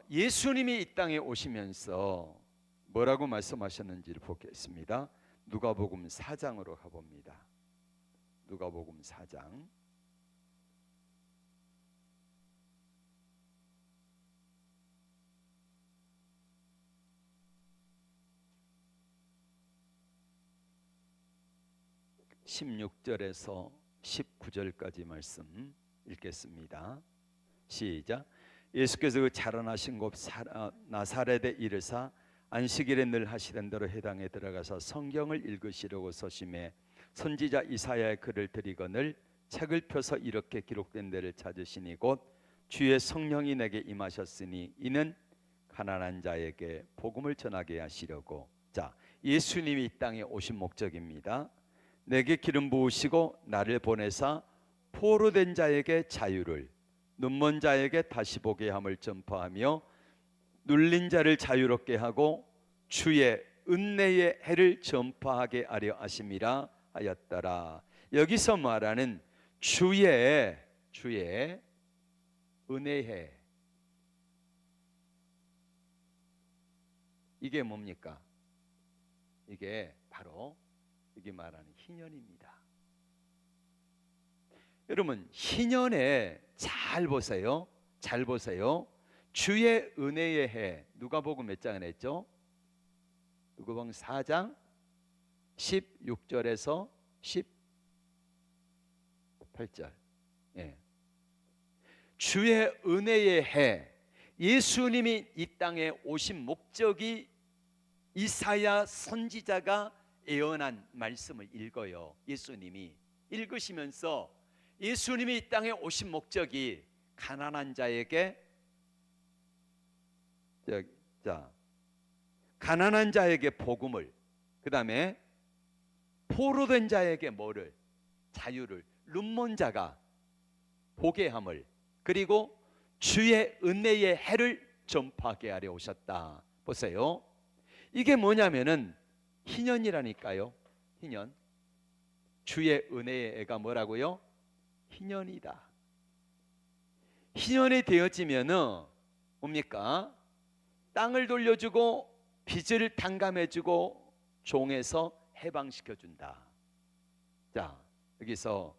예수님이 이 땅에 오시면서 뭐라고 말씀하셨는지를 보겠습니다. 누가복음 4장으로 가봅니다. 누가복음 4장. (16절에서) 19절까지 말씀 읽겠습니다. 시작. 예수께서 그 자라나신 곳 나사렛에 이르사 안식일에 늘 하시던 대로 회당에 들어가서 성경을 읽으시려고 서심해 선지자 이사야의 글을 들이거늘 책을 펴서 이렇게 기록된 데를 찾으시니 곧 주의 성령이 내게 임하셨으니 이는 가난한 자에게 복음을 전하게 하시려고. 자, 예수님이 이 땅에 오신 목적입니다. 내게 기름 부으시고 나를 보내사 포로된 자에게 자유를, 눈먼 자에게 다시 보게 함을 전파하며 눌린 자를 자유롭게 하고 주의 은혜의 해를 전파하게 하려 하심이라 하였더라. 여기서 말하는 주의 은혜의 해, 이게 뭡니까? 이게 바로 여기 말하는 희년입니다. 여러분, 희년에 잘 보세요. 잘 보세요. 주의 은혜의 해, 누가복음 몇 장을 했죠? 누가복음 4장 16절에서 18절. 예. 주의 은혜의 해, 예수님이 이 땅에 오신 목적이 이사야 선지자가 예언한 말씀을 읽어요. 예수님이 읽으시면서 예수님이 이 땅에 오신 목적이 가난한 자에게, 가난한 자에게 복음을, 그 다음에 포로된 자에게 뭐를? 자유를, 눈먼 자가 보게 함을, 그리고 주의 은혜의 해를 전파하게 하려 오셨다. 보세요. 이게 뭐냐면은 희년이라니까요. 희년. 주의 은혜의 해가 뭐라고요? 희년이다. 희년이 되어지면은 뭡니까? 땅을 돌려주고 빚을 탕감해주고 종에서 해방시켜 준다. 자, 여기서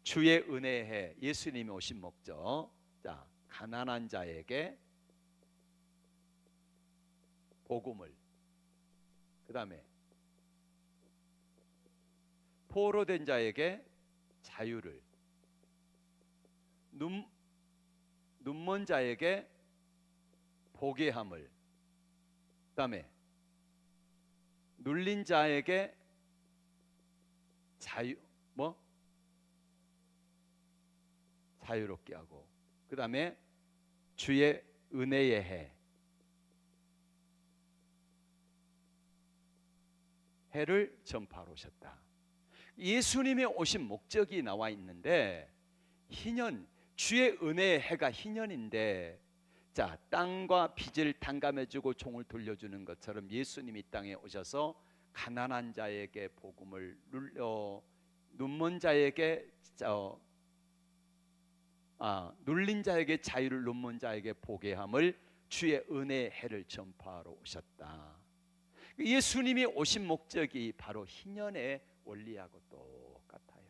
주의 은혜의 해, 예수님이 오신 목적. 자, 가난한 자에게 복음을, 그 다음에 포로된 자에게 자유를, 눈먼 자에게 보게 함을, 그 다음에 눌린 자에게 자유롭게 하고, 그 다음에 주의 은혜의 해를 전파하러 오셨다. 예수님의 오신 목적이 나와 있는데, 희년, 주의 은혜의 해가 희년인데, 자, 땅과 빚을 탕감해주고 종을 돌려주는 것처럼 예수님이 땅에 오셔서 가난한 자에게 복음을 눌려, 눈먼 자에게 눌린 자에게 자유를, 눈먼 자에게 보게 함을, 주의 은혜의 해를 전파하러 오셨다. 예수님이 오신 목적이 바로 희년의 원리하고 똑같아요.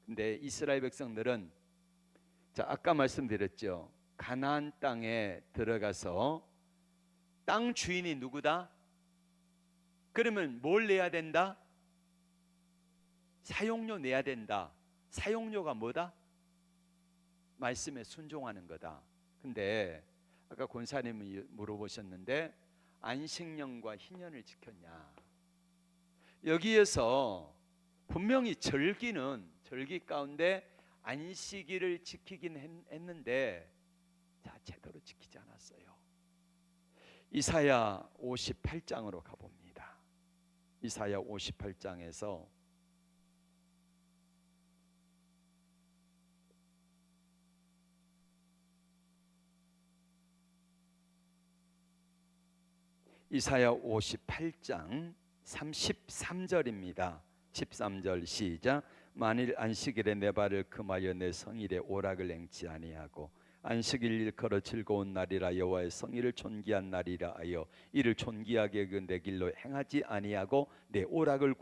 근데 이스라엘 백성들은, 자, 아까 말씀드렸죠. 가나안 땅에 들어가서 땅 주인이 누구다? 그러면 뭘 내야 된다? 사용료 내야 된다. 사용료가 뭐다? 말씀에 순종하는 거다. 근데 아까 권사님이 물어보셨는데, 안식년과 희년을 지켰냐? 여기에서 분명히 절기 가운데 안식일을 지키긴 했는데, 자, 제대로 지키지 않았어요. 이사야 58장으로 가봅니다. 이사야 58장에서 이사야 58장 33절입니다. 13절 시작. 만일 안식일에 내 발을 금하여 내 성일에 오락을 행치 아니하고, 안식일 일컬어 즐거운 날이라 여호와의 성일을 존귀한 날이라 하여 이를 존귀하게 그 내 길로 행하지 아니하고, 내 오락을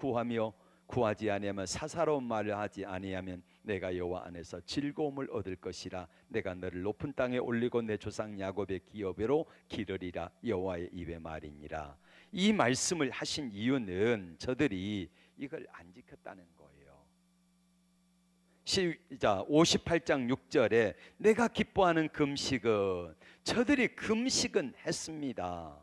구하지 아니하면, 사사로운 말을 하지 아니하면 내가 여호와 안에서 즐거움을 얻을 것이라. 내가 너를 높은 땅에 올리고 내 조상 야곱의 기업으로 기르리라. 여호와의 입의 말이니라. 이 말씀을 하신 이유는 저들이 이걸 안 지켰다는 거예요. 자, 58장 6절에 내가 기뻐하는 금식은, 저들이 금식은 했습니다.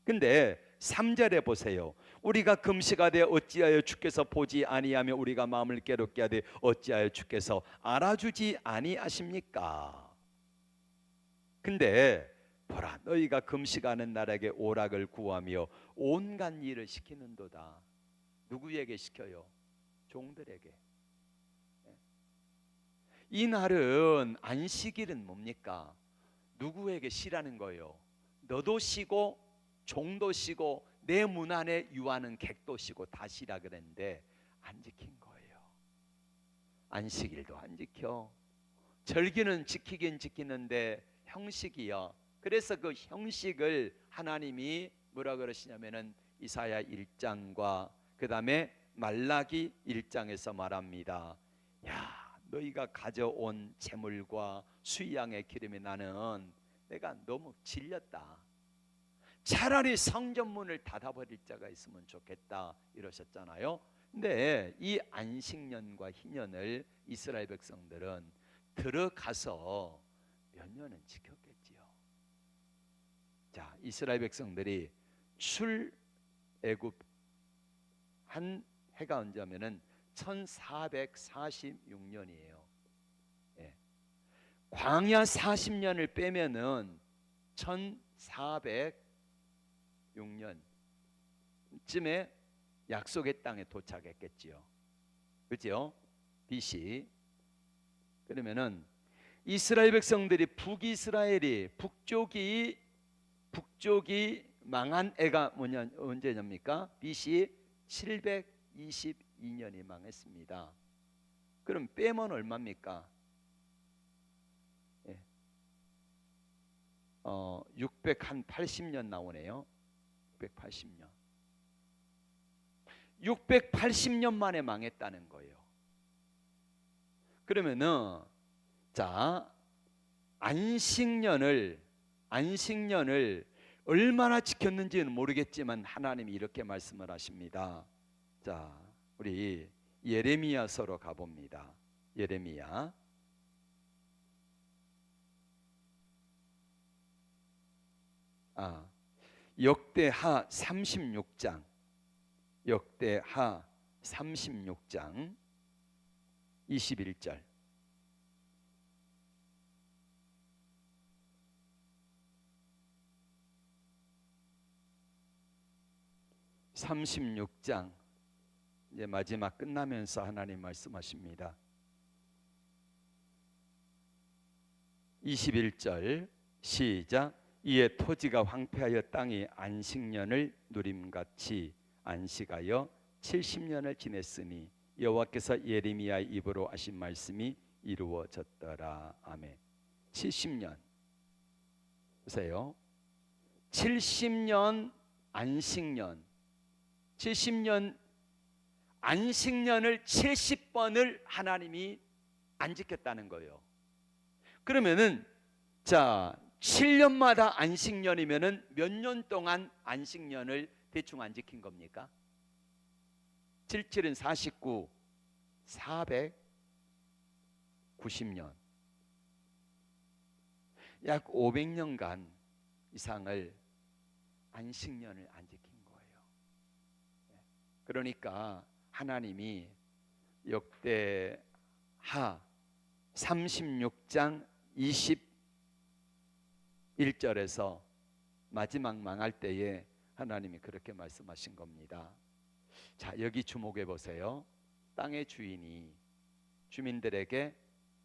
근데 3절에 보세요. 우리가 금식하되 어찌하여 주께서 보지 아니하며, 우리가 마음을 괴롭게 하되 어찌하여 주께서 알아주지 아니하십니까? 근데 보라, 너희가 금식하는 날에게 오락을 구하며 온갖 일을 시키는도다. 누구에게 시켜요? 종들에게. 이 날은, 안식일은 뭡니까? 누구에게 쉬라는 거예요? 너도 쉬고 종도 쉬고 내 문 안에 유하는 객도 쉬고 다 쉬라 그랬는데 안 지킨 거예요. 안식일도 안 지켜. 절기는 지키긴 지키는데 형식이요. 그래서 그 형식을 하나님이 뭐라 그러시냐면은 이사야 1장과 그 다음에 말라기 1장에서 말합니다. 야, 너희가 가져온 재물과 수양의 기름에 나는 내가 너무 질렸다. 차라리 성전문을 닫아버릴 자가 있으면 좋겠다 이러셨잖아요. 근데 이 안식년과 희년을 이스라엘 백성들은 들어가서 몇 년은 지켰겠지요. 자, 이스라엘 백성들이 출애굽 한 해가 언제냐면은 1446년이에요. 예. 광야 40년을 빼면은 1406년쯤에 약속의 땅에 도착했겠지요. 그렇죠? BC. 그러면은 이스라엘 백성들이 북쪽이 망한 애가 언제입니까? BC 722년이 망했습니다. 그럼 빼면 얼마입니까? 680년 나오네요. 680년. 680년 만에 망했다는 거예요. 그러면은 자, 안식년을 얼마나 지켰는지는 모르겠지만 하나님이 이렇게 말씀을 하십니다. 자, 우리 예레미야서로 가봅니다. 예레미야 역대하 36장 역대하 36장 21절. 36장 이제 마지막 끝나면서 하나님 말씀하십니다. 21절 시작. 이에 토지가 황폐하여 땅이 안식년을 누림같이 안식하여 70년을 지냈으니 여호와께서 예레미야의 입으로 하신 말씀이 이루어졌더라. 아멘. 70년 보세요. 70년 안식년, 70년 안식년을 70번을 하나님이 안 지켰다는 거예요. 그러면은 자 7년마다 안식년이면은 몇 년 동안 안식년을 대충 안 지킨 겁니까? 77은 49, 490년, 약 500년간 이상을 안식년을 안 지킨 거예요. 그러니까 하나님이 역대하 36장 21절에서 마지막 망할 때에 하나님이 그렇게 말씀하신 겁니다. 자, 여기 주목해 보세요. 땅의 주인이 주민들에게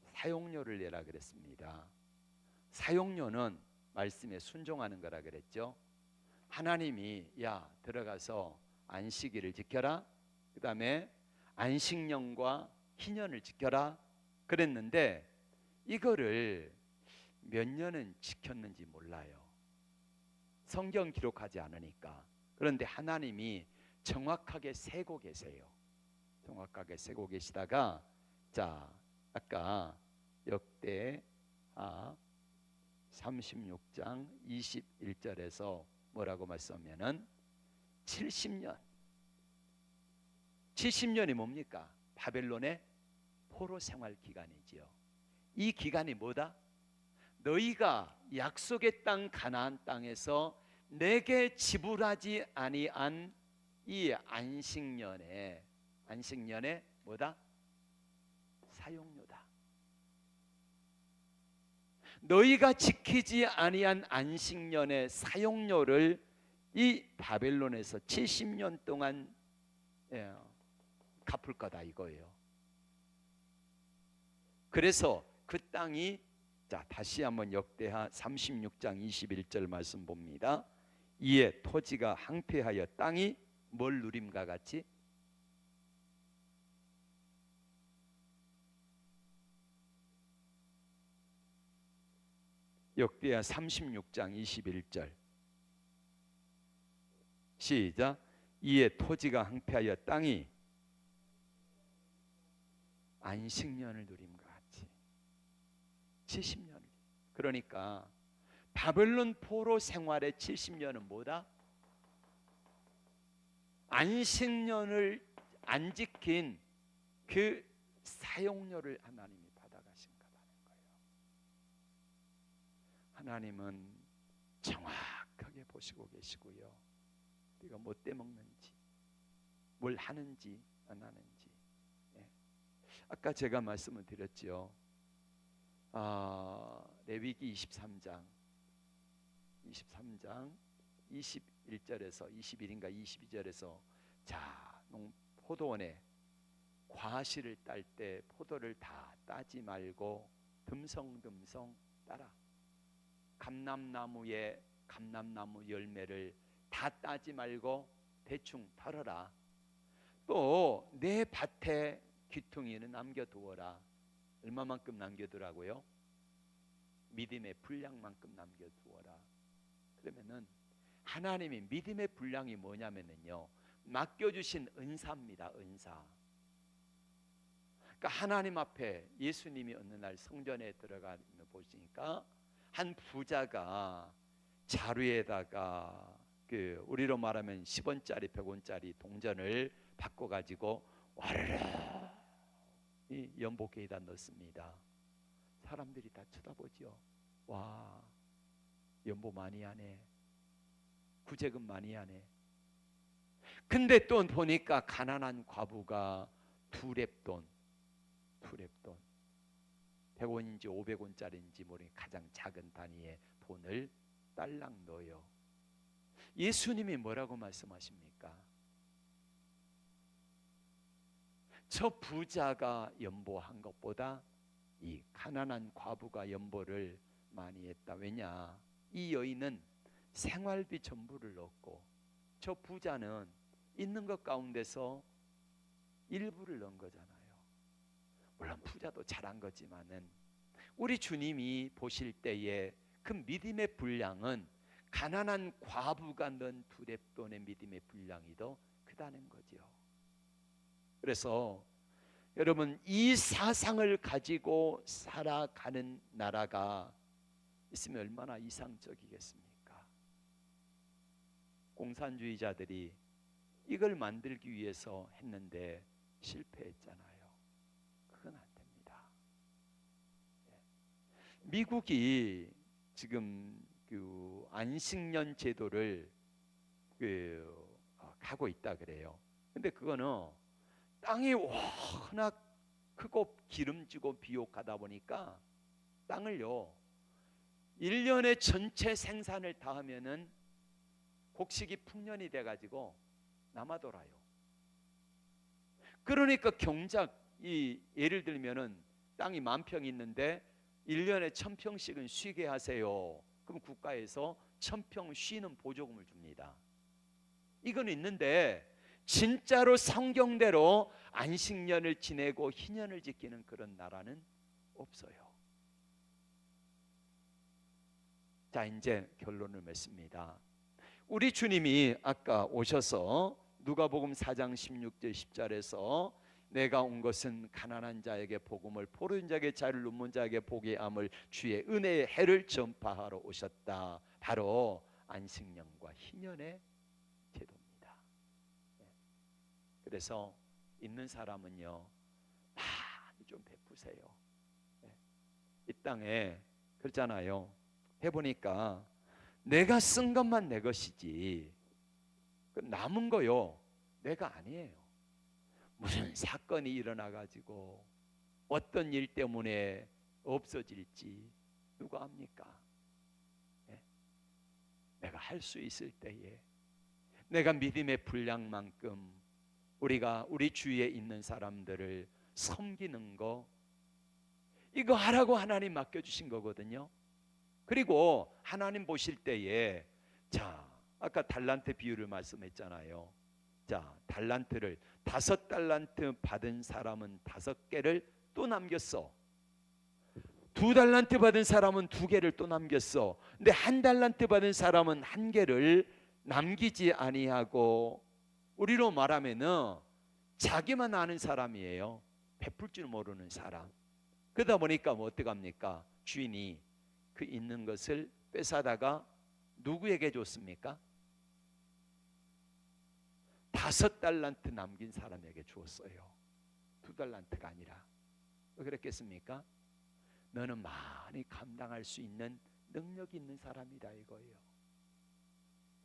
사용료를 내라 그랬습니다. 사용료는 말씀에 순종하는 거라 그랬죠. 하나님이 야 들어가서 안식일을 지켜라, 그 다음에 안식년과 희년을 지켜라 그랬는데 이거를 몇 년은 지켰는지 몰라요. 성경 기록하지 않으니까. 그런데 하나님이 정확하게 세고 계세요. 정확하게 세고 계시다가 자 아까 역대하 36장 21절에서 뭐라고 말씀하면은 70년이 뭡니까? 바벨론의 포로 생활 기간이지요. 이 기간이 뭐다? 너희가 약속의 땅 가나안 땅에서 내게 지불하지 아니한 이 안식년에 뭐다? 사용료다. 너희가 지키지 아니한 안식년의 사용료를 이 바벨론에서 70년 동안 갚을 거다 이거예요. 그래서 그 땅이 자 다시 한번 역대하 36장 21절 말씀 봅니다. 이에 토지가 황폐하여 땅이 뭘 누림과 같이 역대하 36장 21절 시작. 이에 토지가 황폐하여 땅이 안식년을 누림과 같이 70년. 그러니까 바벨론 포로 생활의 70년은 뭐다? 안식년을 안 지킨 그 사용료를 하나님이 받아가신 거라는 거예요. 하나님은 정확하게 보시고 계시고요. 우리가 뭐 떼먹는지 뭘 하는지 안 하는지. 아까 제가 말씀을 드렸죠. 레위기 23장 21절에서 21인가 22절에서 자 포도원에 과실을 딸 때 포도를 다 따지 말고 듬성듬성 따라. 감람나무의 감람나무 열매를 다 따지 말고 대충 털어라. 또 내 밭에 귀퉁이는 남겨두어라. 얼마만큼 남겨두라고요? 믿음의 분량만큼 남겨두어라. 그러면은 하나님이 믿음의 분량이 뭐냐면요, 맡겨주신 은사입니다. 은사. 그러니까 하나님 앞에 예수님이 어느 날 성전에 들어가면 보시니까 한 부자가 자루에다가 그 우리로 말하면 10원짜리 100원짜리 동전을 바꿔 가지고 와르르 이 연복에다 넣습니다. 사람들이 다 쳐다보죠. 와, 연보 많이 하네, 구제금 많이 하네. 근데 또 보니까 가난한 과부가 두 렙돈 100원인지 500원짜리인지 모르는 가장 작은 단위의 돈을 딸랑 넣어요. 예수님이 뭐라고 말씀하십니까? 저 부자가 연보한 것보다 이 가난한 과부가 연보를 많이 했다. 왜냐? 이 여인은 생활비 전부를 넣었고 저 부자는 있는 것 가운데서 일부를 넣은 거잖아요. 물론 부자도 잘한 거지만은 우리 주님이 보실 때에 그 믿음의 분량은 가난한 과부가 넣은 두 렙돈의 믿음의 분량이 더 크다는 거죠. 그래서 여러분, 이 사상을 가지고 살아가는 나라가 있으면 얼마나 이상적이겠습니까? 공산주의자들이 이걸 만들기 위해서 했는데 실패했잖아요. 그건 안 됩니다. 미국이 지금 그 안식년 제도를 가고 있다 그래요. 근데 그거는 땅이 워낙 크고 기름지고 비옥하다 보니까 땅을요 1년에 전체 생산을 다 하면은 곡식이 풍년이 돼가지고 남아돌아요. 그러니까 경작이 예를 들면은 땅이 10,000평 있는데 1년에 1,000평씩은 쉬게 하세요. 그럼 국가에서 1,000평 쉬는 보조금을 줍니다. 이건 있는데 진짜로 성경대로 안식년을 지내고 희년을 지키는 그런 나라는 없어요. 자, 이제 결론을 맺습니다. 우리 주님이 아까 오셔서 누가복음 4장 16절 10절에서 내가 온 것은 가난한 자에게 복음을, 포로인 자에게 자유를, 눈먼 자에게 보게 함을, 주의 은혜의 해를 전파하러 오셨다. 바로 안식년과 희년의 제도입니다. 그래서 있는 사람은요 많이 좀 베푸세요. 이 땅에 그렇잖아요. 해보니까 내가 쓴 것만 내 것이지 남은 거요 내가 아니에요. 무슨 사건이 일어나가지고 어떤 일 때문에 없어질지 누가 압니까? 내가 할 수 있을 때에 내가 믿음의 분량만큼 우리가 우리 주위에 있는 사람들을 섬기는 거, 이거 하라고 하나님 맡겨주신 거거든요. 그리고 하나님 보실 때에 자, 아까 달란트 비유를 말씀했잖아요. 자, 달란트를 5달란트 받은 사람은 5개를 또 남겼어. 2달란트 받은 사람은 2개를 또 남겼어. 근데 1달란트 받은 사람은 1개를 남기지 아니하고, 우리로 말하면은 자기만 아는 사람이에요. 베풀 줄 모르는 사람. 그러다 보니까 뭐 어떡합니까? 주인이 그 있는 것을 뺏어다가 누구에게 줬습니까? 5달란트 남긴 사람에게 주었어요. 2달란트가 아니라. 왜 그랬겠습니까? 너는 많이 감당할 수 있는 능력이 있는 사람이다 이거예요.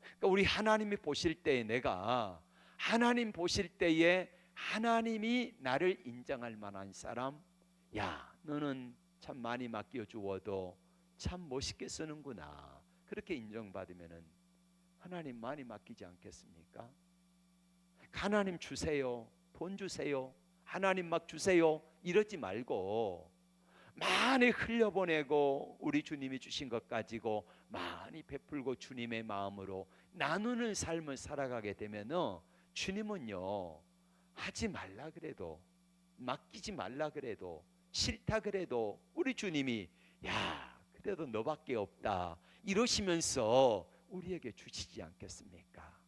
그러니까 우리 하나님이 보실 때에, 내가 하나님 보실 때에 하나님이 나를 인정할 만한 사람, 야 너는 참 많이 맡겨주어도 참 멋있게 쓰는구나, 그렇게 인정받으면은 하나님 많이 맡기지 않겠습니까? 하나님 주세요, 돈 주세요, 하나님 막 주세요 이러지 말고 많이 흘려보내고 우리 주님이 주신 것 가지고 많이 베풀고 주님의 마음으로 나누는 삶을 살아가게 되면은 주님은요 하지 말라 그래도, 맡기지 말라 그래도, 싫다 그래도 우리 주님이 야 그래도 너밖에 없다 이러시면서 우리에게 주시지 않겠습니까?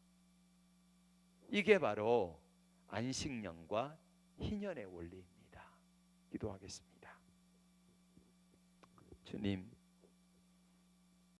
이게 바로 안식년과 희년의 원리입니다. 기도하겠습니다. 주님,